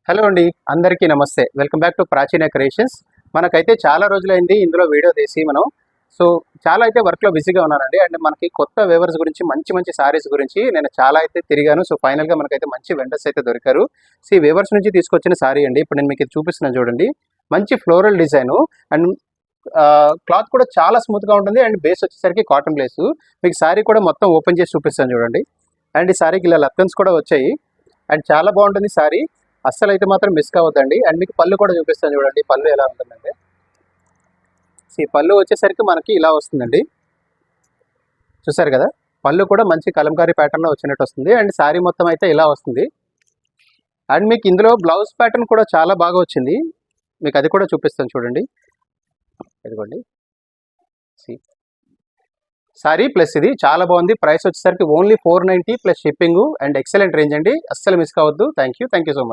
Hello అండి, అందరికీ నమస్తే. వెల్కమ్ బ్యాక్ టు ప్రాచీన క్రియేషన్స్. మనకైతే చాలా రోజులైంది ఇందులో వీడియో తీసి మనం. సో చాలా అయితే వర్క్లో బిజీగా ఉన్నానండి. అండ్ మనకి కొత్త వేవర్స్ గురించి మంచి మంచి సారీస్ గురించి నేను చాలా అయితే తిరిగాను. సో ఫైనల్గా మనకైతే మంచి వెండర్స్ అయితే దొరికారు. సో ఈ వేవర్స్ నుంచి తీసుకొచ్చిన సారీ అండి. ఇప్పుడు నేను మీకు చూపిస్తున్నాను చూడండి. మంచి ఫ్లోరల్ డిజైను అండ్ క్లాత్ కూడా చాలా స్మూత్గా ఉంటుంది. అండ్ బేస్ వచ్చేసరికి కాటన్ బేస్. మీకు సారీ కూడా మొత్తం ఓపెన్ చేసి చూపిస్తాను చూడండి. అండ్ ఈ సారీకి ఇలా లక్కన్స్ కూడా వచ్చాయి. అండ్ చాలా బాగుంటుంది సారీ. అస్సలు అయితే మాత్రం మిస్ కావద్దండి. అండ్ మీకు పళ్ళు కూడా చూపిస్తాను చూడండి. పళ్ళు ఎలా ఉంటుందంటే ఈ పళ్ళు వచ్చేసరికి మనకి ఇలా వస్తుందండి. చూసారు కదా, పళ్ళు కూడా మంచి కలంకారీ ప్యాటర్న్లో వచ్చినట్టు వస్తుంది. అండ్ శారీ మొత్తం అయితే ఇలా వస్తుంది. అండ్ మీకు ఇందులో బ్లౌజ్ ప్యాటర్న్ కూడా చాలా బాగా వచ్చింది. మీకు అది కూడా చూపిస్తాను చూడండి. ఇదిగోండి సారీ ప్లస్ ఇది చాలా బాగుంది. ప్రైస్ వచ్చేసరికి only 490 plus shipping. And excellent range అండి. అస్సలు మిస్ కావద్దు. Thank you so much.